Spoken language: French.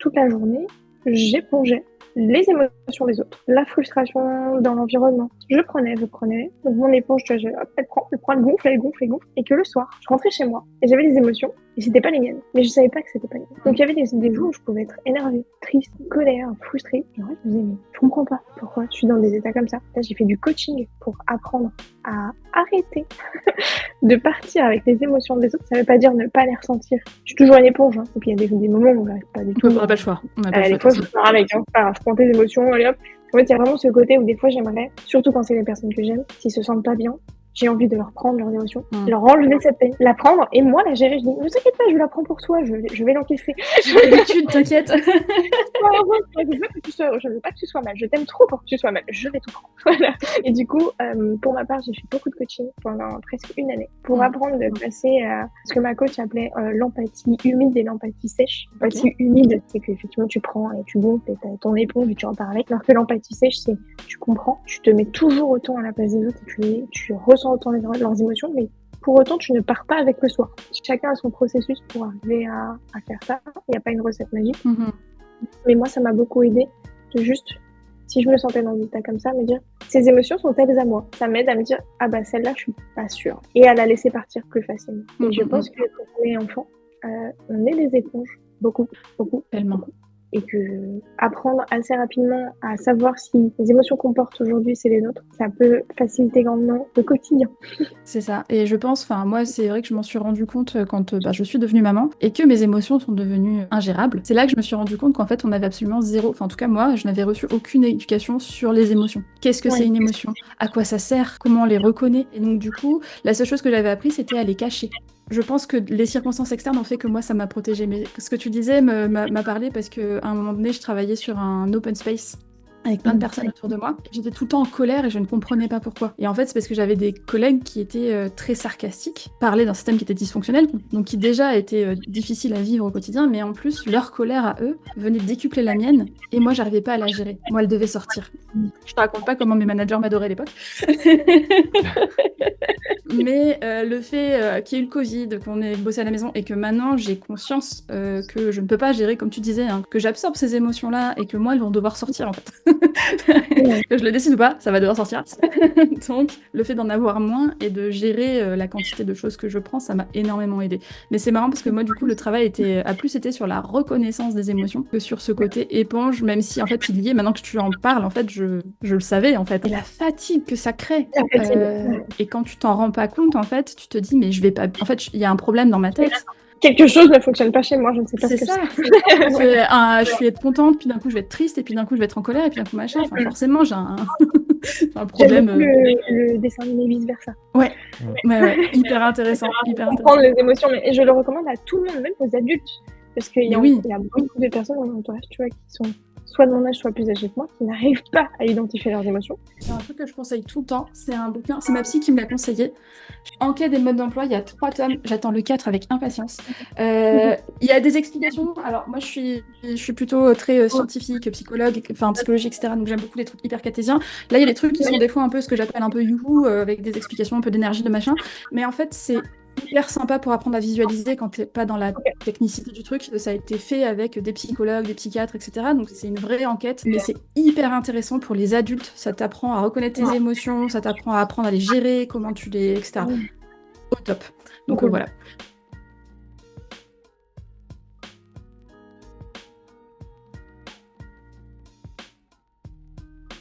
toute la journée, j'épongeais les émotions des autres, la frustration dans l'environnement. Je prenais. Donc mon éponge, tu vois, elle prend, elle gonfle. Et que le soir, je rentrais chez moi et j'avais des émotions et c'était pas les miennes. Mais je savais pas que c'était pas les miennes. Donc il y avait des jours où je pouvais être énervée, triste, colère, frustrée. Et en fait, je me disais, mais je comprends pas pourquoi je suis dans des états comme ça. Là, j'ai fait du coaching pour apprendre à arrêter de partir avec les émotions des autres. Ça veut pas dire ne pas les ressentir. Je suis toujours une éponge. Et puis il y a des moments où j'arrive pas du tout. On n'a pas le choix. Des fois, je pars avec, je prends tes émotions, allez hop. En fait, il y a vraiment ce côté où des fois, j'aimerais, surtout quand c'est les personnes que j'aime, s'ils se sentent pas bien, j'ai envie de leur prendre leurs émotions, leur enlever cette peine, la prendre et moi la gérer. Je dis, ne t'inquiète pas, je la prends pour toi, je vais l'encaisser. J'ai l'habitude, t'inquiète. Je veux pas que tu sois mal, je t'aime trop pour que tu sois mal, je vais tout prendre. Voilà. Et du coup, pour ma part, j'ai fait beaucoup de coaching pendant presque une année pour apprendre de passer à ce que ma coach appelait l'empathie humide et l'empathie sèche. L'empathie humide, c'est qu'effectivement tu prends et tu gonfles et t'as ton éponge et tu en parles avec, alors que l'empathie sèche, c'est tu comprends, tu te mets toujours autant à la place des autres et tu ressens autant leurs émotions, mais pour autant, tu ne pars pas avec le soi. Chacun a son processus pour arriver à faire ça. Il n'y a pas une recette magique. Mais moi, ça m'a beaucoup aidé de juste, si je me sentais dans un état comme ça, me dire, ces émotions sont-elles à moi? Ça m'aide à me dire, ah bah celle-là, je suis pas sûre. Et à la laisser partir plus facilement. Et je pense que quand on est enfant, on est des éponges. Beaucoup. Tellement. Et que apprendre assez rapidement à savoir si les émotions qu'on porte aujourd'hui, c'est les nôtres, ça peut faciliter grandement le quotidien. C'est ça. Et je pense, moi, c'est vrai que je m'en suis rendu compte quand je suis devenue maman et que mes émotions sont devenues ingérables. C'est là que je me suis rendu compte qu'en fait, on avait absolument zéro, enfin, en tout cas, moi, je n'avais reçu aucune éducation sur les émotions. Qu'est-ce que c'est une émotion? À quoi ça sert? Comment on les reconnaît? Et donc, du coup, la seule chose que j'avais appris, c'était à les cacher. Je pense que les circonstances externes ont fait que moi, ça m'a protégée. Mais ce que tu disais m'a parlé parce qu'à un moment donné, je travaillais sur un open space avec plein de personnes autour de moi. J'étais tout le temps en colère et je ne comprenais pas pourquoi. Et en fait, c'est parce que j'avais des collègues qui étaient très sarcastiques, parlaient d'un système qui était dysfonctionnel, donc qui déjà était difficile à vivre au quotidien, mais en plus, leur colère à eux venait décupler la mienne et moi, j'arrivais pas à la gérer. Moi, elle devait sortir. Je te raconte pas comment mes managers m'adoraient à l'époque. Mais le fait qu'il y ait eu le Covid, qu'on ait bossé à la maison et que maintenant j'ai conscience que je ne peux pas gérer, comme tu disais, que j'absorbe ces émotions-là et que moi, elles vont devoir sortir en fait. Que je le décide ou pas, ça va devoir sortir. Donc, le fait d'en avoir moins et de gérer la quantité de choses que je prends, ça m'a énormément aidé. Mais c'est marrant parce que moi, du coup, le travail a plus été sur la reconnaissance des émotions que sur ce côté éponge, même si en fait, il y est, maintenant que tu en parles, en fait, je le savais en fait. Et la fatigue que ça crée. Et quand tu t'en rends pas compte, en fait, tu te dis, mais je vais pas. En fait, il y a un problème dans ma tête. Quelque chose ne fonctionne pas chez moi, je ne sais pas ce que c'est. Je vais être contente, puis d'un coup je vais être triste, et puis d'un coup je vais être en colère, et puis d'un coup machin. Enfin, forcément, j'ai un problème. Le dessin animé vice versa. Ouais, hyper intéressant. Comprendre les émotions, mais je le recommande à tout le monde, même aux adultes, parce qu'il y a beaucoup de personnes dans mon entourage, tu vois, qui sont soit de mon âge, soit plus âgées que moi, qui n'arrivent pas à identifier leurs émotions. C'est un truc que je conseille tout le temps, c'est un bouquin, c'est ma psy qui me l'a conseillé. Enquête des modes d'emploi, il y a 3 tomes, j'attends le 4 avec impatience. Il y a des explications, alors moi je suis plutôt très scientifique, psychologue, enfin psychologie, etc. Donc j'aime beaucoup les trucs hyper cartésiens. Là il y a des trucs qui sont des fois un peu ce que j'appelle un peu youhou, avec des explications, un peu d'énergie, de machin. Mais en fait c'est hyper sympa pour apprendre à visualiser quand t'es pas dans la technicité du truc. Ça a été fait avec des psychologues, des psychiatres, etc. Donc c'est une vraie enquête, mais c'est hyper intéressant pour les adultes. Ça t'apprend à reconnaître tes émotions, ça t'apprend à apprendre à les gérer, comment tu les, etc. Au top. Donc voilà.